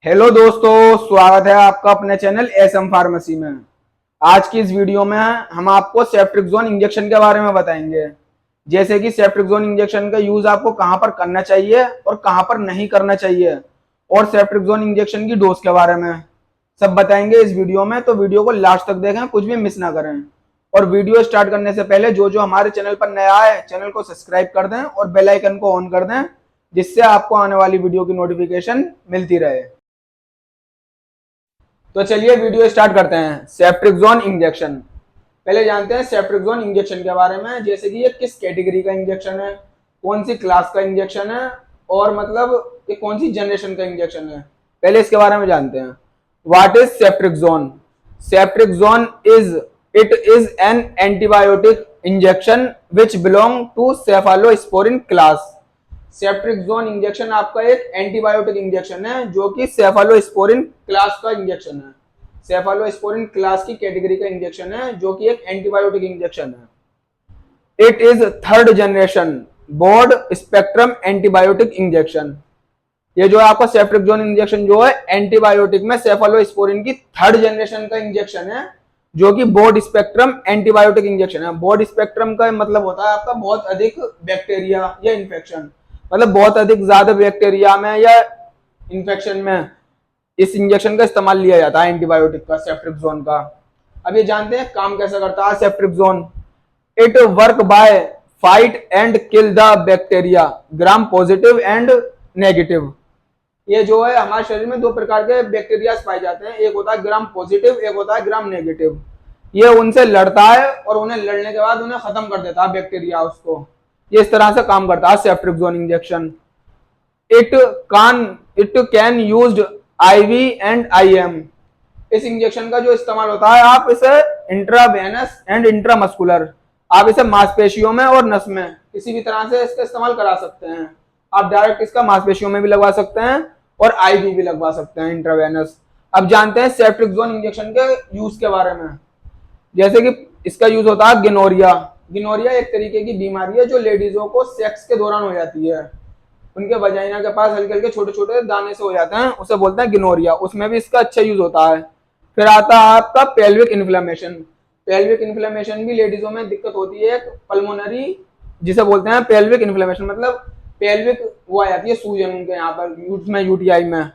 Hello दोस्तों, स्वागत है आपका अपने चैनल एसएम फार्मेसी में। आज की इस वीडियो में हम आपको सेफ्ट्रिक्सोन इंजेक्शन के बारे में बताएंगे। जैसे कि सेफ्ट्रिक्सोन इंजेक्शन का यूज आपको कहां पर करना चाहिए और कहां पर नहीं करना चाहिए, और सेफ्ट्रिक्सोन इंजेक्शन की डोज के बारे में सब बताएंगे इस वीडियो में। तो वीडियो को लास्ट तक देखें, कुछ भी मिस ना करें। और वीडियो स्टार्ट करने से पहले जो जो हमारे चैनल पर नया है, चैनल को सब्सक्राइब कर दें और बेल आइकन को ऑन कर दें, जिससे आपको आने वाली वीडियो की नोटिफिकेशन मिलती रहे। तो चलिए वीडियो स्टार्ट करते हैं। सेफ्ट्रिक्सोन इंजेक्शन, पहले जानते हैं सेफ्ट्रिक्सोन इंजेक्शन के बारे में। जैसे कि ये किस कैटेगरी का इंजेक्शन है, कौन सी क्लास का इंजेक्शन है, और मतलब ये कौन सी जनरेशन का इंजेक्शन है, पहले इसके बारे में जानते हैं। What is ceftriaxone? Ceftriaxone is an antibiotic injection which belong to cephalosporin class. Ceftriaxone injection आपका एक एंटीबायोटिक इंजेक्शन है जो कि सेफालोस्पोरिन क्लास का इंजेक्शन है। सेफालोस्पोरिन क्लास की कैटेगरी का इंजेक्शन है जो कि एक एंटीबायोटिक इंजेक्शन है। It is third generation broad spectrum antibiotic injection. ये जो है आपका सेफ्ट्रिक्सोन इंजेक्शन जो है एंटीबायोटिक में सेफालोस्पोरिन की थर्ड जनरेशन का इंजेक्शन है, जो कि ब्रॉड स्पेक्ट्रम एंटीबायोटिक इंजेक्शन है। ब्रॉड स्पेक्ट्रम का मतलब होता है आपका बहुत अधिक बैक्टीरिया या इन्फेक्शन, मतलब बहुत अधिक ज्यादा बैक्टीरिया में या इन्फेक्शन में इस इंजेक्शन का इस्तेमाल लिया जाता है एंटीबायोटिक का, सेफ्ट्रिक्सोन का। अब ये जानते हैं काम कैसे करता है ceftriaxone. It work by fight and kill the bacteria gram positive and negative. ये जो है हमारे शरीर में दो प्रकार के बैक्टीरिया पाए जाते हैं, एक होता है ग्राम पॉजिटिव, एक होता है ग्राम नेगेटिव। ये उनसे लड़ता है और उन्हें लड़ने के बाद उन्हें खत्म कर देता है बैक्टीरिया उसको। ये इस तरह से काम करता है ceftriaxone injection. It can used IV and IM. इस इंजेक्शन का जो इस्तेमाल होता है, आप इसे इंट्रावेनस एंड इंट्रामस्कुलर, आप इसे मांसपेशियों में और नस में किसी भी तरह से इसका इस्तेमाल करा सकते हैं। आप डायरेक्ट इसका मांसपेशियों में भी लगवा सकते हैं और आईवी भी लगवा सकते हैं, इंट्रावेनस। अब जानते हैं सेफ्ट्रिक्सोन इंजेक्शन के यूज के बारे में। जैसे कि इसका यूज होता है गिनोरिया। गिनोरिया एक तरीके की बीमारी है जो लेडीजों को सेक्स के दौरान हो जाती है। उनके वजाइना के पास हल्के हल्के छोटे छोटे दाने से हो जाते हैं, उसे बोलते हैं गिनोरिया। उसमें भी इसका अच्छा यूज होता है। फिर आता है आपका पेल्विक इन्फ्लेमेशन। पेल्विक इन्फ्लेमेशन भी लेडीजों में दिक्कत होती है, एक पल्मोनरी जिसे बोलते हैं पेल्विक इन्फ्लेमेशन, मतलब पेल्विक वो आ जाती है सूजन उनके यहाँ पर यूटीआई में,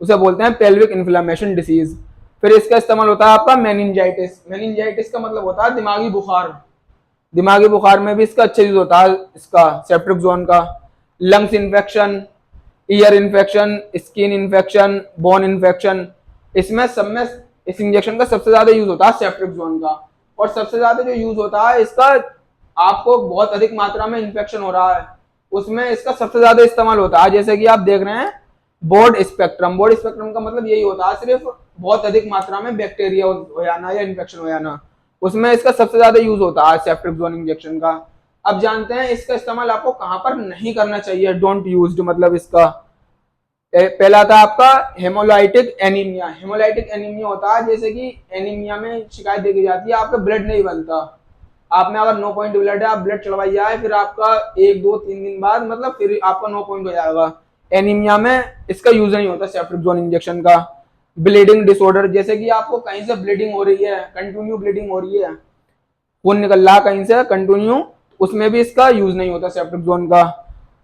उसे बोलते हैं पेल्विक इन्फ्लेमेशन डिसीज। फिर इसका इस्तेमाल होता है आपका मेनिंजाइटिस। मेनिंजाइटिस का मतलब होता है दिमागी बुखार। दिमागी बुखार में भी इसका अच्छा यूज होता है, इसका सेफ्ट्रिक्सोन का। Lungs infection, ear infection, skin infection, bone infection, इसमें सब में इस इंजेक्शन का सबसे ज्यादा यूज होता है सेफ्ट्रिक्सोन का। और सबसे ज्यादा जो यूज होता है इसका, आपको बहुत अधिक मात्रा में इन्फेक्शन हो रहा है उसमें इसका सबसे ज्यादा इस्तेमाल होता है। जैसे कि आप देख रहे हैं ब्रॉड स्पेक्ट्रम। ब्रॉड स्पेक्ट्रम का मतलब यही होता है सिर्फ बहुत अधिक मात्रा में बैक्टीरिया हो जाना या इन्फेक्शन हो जाना, उसमें इसका सबसे ज्यादा यूज होता है सेफ्ट्रिक्सोन इंजेक्शन का। अब जानते हैं इसका इस्तेमाल आपको कहां पर नहीं करना चाहिए, डोंट यूज्ड मतलब इसका। पहला था आपका हेमोलाइटिक एनीमिया। हेमोलाइटिक एनीमिया होता है जैसे कि एनीमिया में शिकायत देखी जाती है आपका ब्लड नहीं बनता। आप में अगर 9 पॉइंट ब्लड है, आप ब्लड चढ़वाइए आए, फिर आपका 1 2 3 दिन बाद मतलब फिर आपका 9 पॉइंट हो जाएगा। एनीमिया में इसका यूज नहीं होता सेफ्ट्रिक्सोन इंजेक्शन का। ब्लीडिंग डिसऑर्डर, जैसे कि आपको कहीं से ब्लीडिंग हो रही है, कंटिन्यू ब्लीडिंग हो रही है, खून निकल रहा कहीं से कंटिन्यू, उसमें भी इसका यूज नहीं होता सेफ्ट्रिक्सोन का।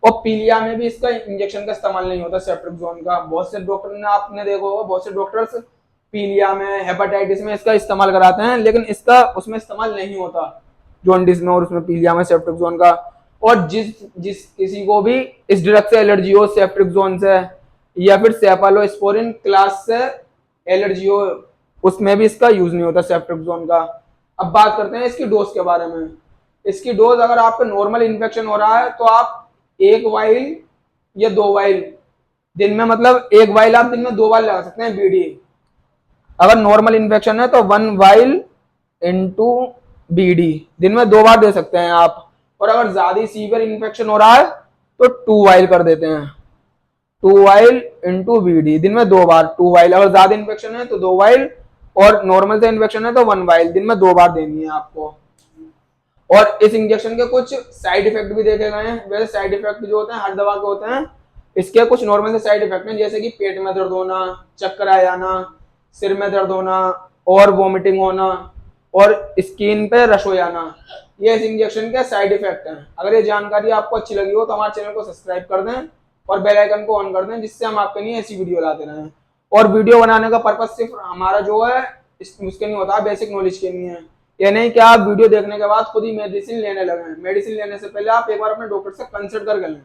और पीलिया में भी इसका इंजेक्शन का इस्तेमाल नहीं होता सेफ्ट्रिक्सोन का। बहुत से डॉक्टर ने आपने देखा होगा, बहुत से डॉक्टर्स पीलिया में, हेपेटाइटिस में इसका इस्तेमाल कराते हैं, लेकिन इसका उसमें इस्तेमाल नहीं होता, जॉन्डिस में और उसमें पीलिया में सेफ्ट्रिक्सोन का। और जिस किसी को भी इस ड्रग से एलर्जी हो, सेफ्ट्रिक्सोन से या फिर सेफालोस्पोरिन क्लास से एलर्जी हो, उसमें भी इसका यूज नहीं होता सेफ्ट्रिक्सोन का। अब बात करते हैं इसकी डोज के बारे में। इसकी डोज, अगर आपको नॉर्मल इन्फेक्शन हो रहा है तो आप 1 वाइल या 2 वाइल दिन में, मतलब 1 वाइल आप दिन में 2 बार लगा सकते हैं बीडी। अगर नॉर्मल इन्फेक्शन है तो 1 वाइल इंटू बीडी दिन में 2 बार दे सकते हैं आप। और अगर ज्यादा सीवियर इन्फेक्शन हो रहा है तो 2 वाइल कर देते हैं, 2 वाइल इंटू बीडी दिन में 2 बार। 2 वाइल अगर ज्यादा इन्फेक्शन है तो 2 वाइल, और नॉर्मल से इन्फेक्शन है तो 1 वाइल दिन में 2 बार देनी है आपको। और इस इंजेक्शन के कुछ साइड इफेक्ट भी देखे गए हैं। वैसे साइड इफेक्ट जो होते हैं हर दवा के होते हैं, इसके कुछ नॉर्मल से साइड इफेक्ट हैं, जैसे कि पेट में दर्द होना, चक्कर आ जाना, सिर में दर्द होना और वॉमिटिंग होना और स्किन पे रश हो जाना। ये इस इंजेक्शन के साइड इफेक्ट हैं। अगर ये जानकारी आपको अच्छी लगी हो तो हमारे चैनल को सब्सक्राइब कर दें और बेल आइकन को ऑन कर दें, जिससे हम आपके लिए ऐसी वीडियो लाते रहें। और वीडियो बनाने का पर्पज सिर्फ हमारा जो है उसके नहीं होता, बेसिक नॉलेज के लिए है। ये नहीं कि आप वीडियो देखने के बाद खुद ही मेडिसिन लेने लगे। मेडिसिन लेने से पहले आप एक बार अपने डॉक्टर से कंसल्ट करके लें।